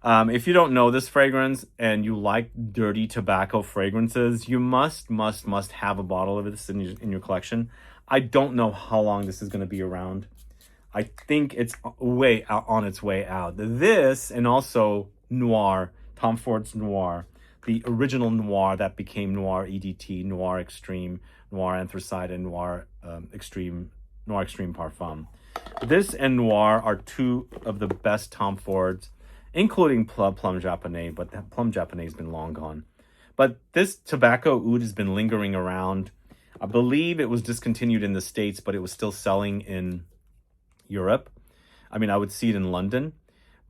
If you don't know this fragrance and you like dirty tobacco fragrances, you must have a bottle of this in your collection. I don't know how long this is going to be around. I think it's way out, on its way out. This, and also Noir, Tom Ford's Noir, the original Noir that became Noir EDT, Noir Extreme, Noir Anthracite, and Noir Extreme Parfum. This and Noir are two of the best Tom Fords, including Plum Japonais, but the Plum Japonais has been long gone. But this Tobacco Oud has been lingering around. I believe it was discontinued in the States, but it was still selling in Europe. I mean, I would see it in London.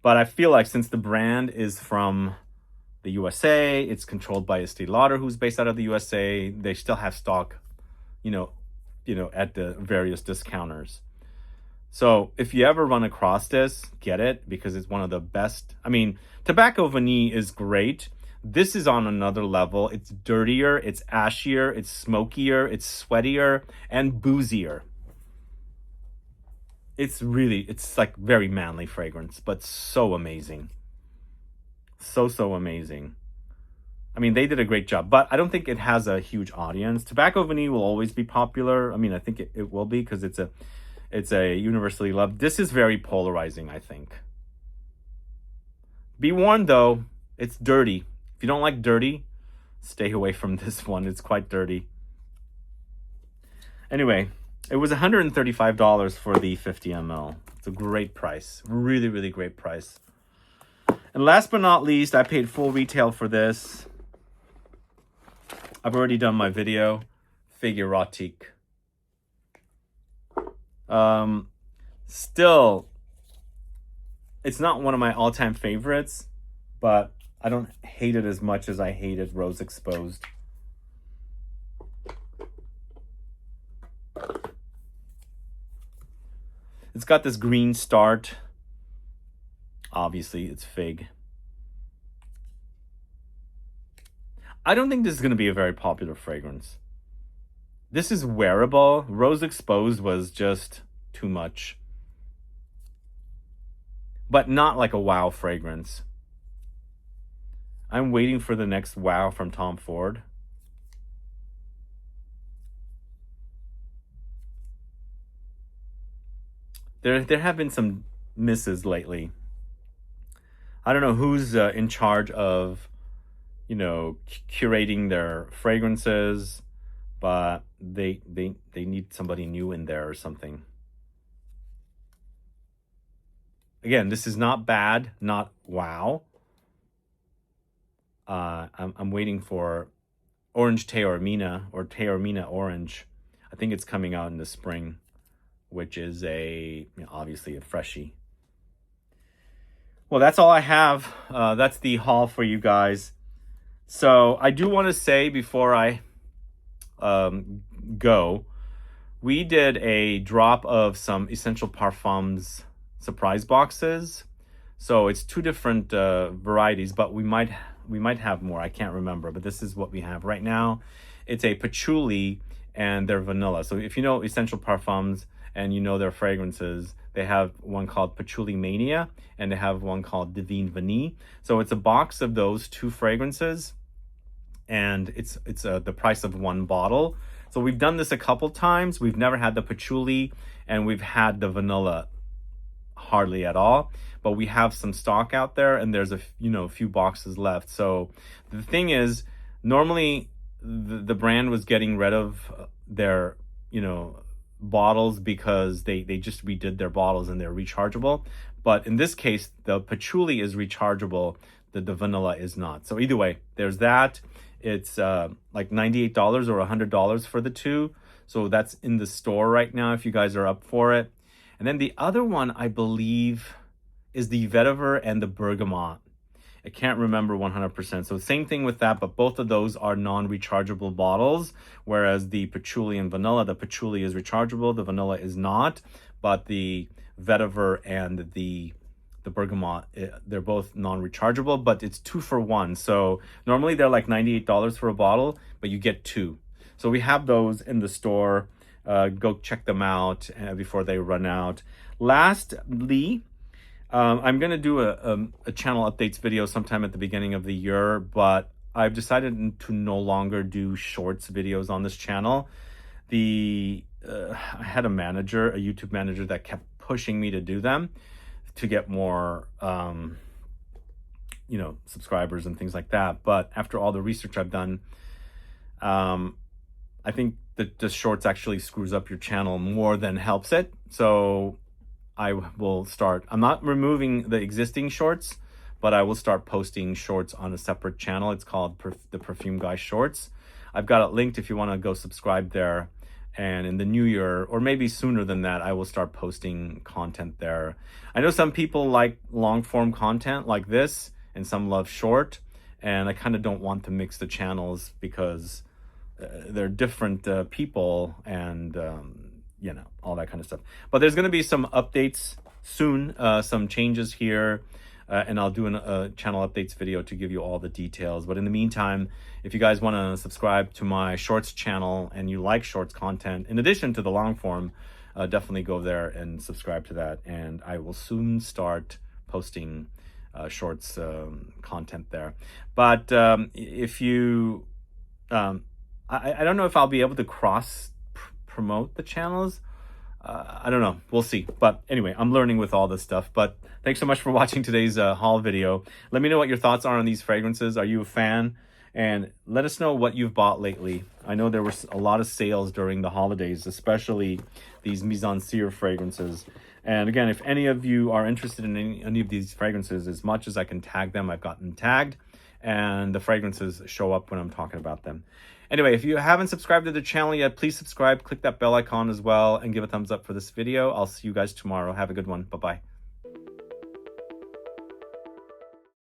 But I feel like since the brand is from the USA, it's controlled by Estee Lauder, who's based out of the USA, they still have stock, you know, at the various discounters. So if you ever run across this, get it, because it's one of the best. I mean, Tobacco Vanille is great. This is on another level. It's dirtier, it's ashier, it's smokier, it's sweatier, and boozier. It's like very manly fragrance, but so amazing. So amazing. I mean, they did a great job, but I don't think it has a huge audience. Tobacco Vanille will always be popular. I mean, I think it will be because it's a universally loved. This is very polarizing, I think. Be warned though, it's dirty. If you don't like dirty, stay away from this one. It's quite dirty. Anyway, it was $135 for the 50 ml. It's a great price. Really great price. And last but not least, I paid full retail for this. I've already done my video. Figurotique. Still, it's not one of my all-time favorites, but I don't hate it as much as I hated Rose Exposed. It's got this green start. Obviously, it's fig. I don't think this is going to be a very popular fragrance. This is wearable. Rose Exposed was just too much. But not like a wow fragrance. I'm waiting for the next wow from Tom Ford. There have been some misses lately. I don't know who's in charge of, curating their fragrances, but they need somebody new in there or something. Again, this is not bad, not wow. I'm waiting for Orange Taormina or Taormina Orange. I think it's coming out in the spring, which is obviously a freshie. Well, that's all I have. That's the haul for you guys. So I do want to say before I go, we did a drop of some Essential Parfums surprise boxes. So it's two different varieties, but we might have more. I can't remember, but this is what we have right now. It's a patchouli and their vanilla. So if you know Essential Parfums and you know their fragrances, they have one called Patchouli Mania and they have one called Divine Vanille. So it's a box of those two fragrances, and it's the price of one bottle. So we've done this a couple times. We've never had the patchouli, and we've had the vanilla hardly at all. But we have some stock out there, and there's a few boxes left. So the thing is, normally the brand was getting rid of their bottles because they just redid their bottles and they're rechargeable. But in this case, the patchouli is rechargeable, the vanilla is not. So either way, there's that. It's like $98 or $100 for the two. So that's in the store right now if you guys are up for it. And then the other one, I believe, is the vetiver and the bergamot. I can't remember 100%. So same thing with that, but both of those are non-rechargeable bottles, whereas the patchouli and vanilla, the patchouli is rechargeable, the vanilla is not, but the vetiver and the bergamot, they're both non-rechargeable, but it's 2 for 1. So normally they're like $98 for a bottle, but you get 2. So we have those in the store. Go check them out before they run out. Lastly, I'm going to do a channel updates video sometime at the beginning of the year, but I've decided to no longer do shorts videos on this channel. I had a manager, a YouTube manager, that kept pushing me to do them to get more, subscribers and things like that. But after all the research I've done, I think that the shorts actually screws up your channel more than helps it. So I will start, I'm not removing the existing shorts, but I will start posting shorts on a separate channel. It's called the Perfume Guy Shorts. I've got it linked if you want to go subscribe there. And in the new year, or maybe sooner than that, I will start posting content there. I know some people like long form content like this, and some love short. And I kind of don't want to mix the channels because they're different people and, all that kind of stuff. But there's going to be some updates soon, some changes here. And I'll do a channel updates video to give you all the details. But in the meantime, if you guys want to subscribe to my shorts channel and you like shorts content, in addition to the long form, definitely go there and subscribe to that. And I will soon start posting shorts content there. But if you, I don't know if I'll be able to cross promote the channels. I don't know. We'll see. But anyway, I'm learning with all this stuff. But thanks so much for watching today's haul video. Let me know what your thoughts are on these fragrances. Are you a fan? And let us know what you've bought lately. I know there were a lot of sales during the holidays, especially these Mise en Cire fragrances. And again, if any of you are interested in any of these fragrances, as much as I can tag them, I've gotten tagged. And the fragrances show up when I'm talking about them. Anyway, if you haven't subscribed to the channel yet, please subscribe, click that bell icon as well, and give a thumbs up for this video. I'll see you guys tomorrow. Have a good one. Bye-bye.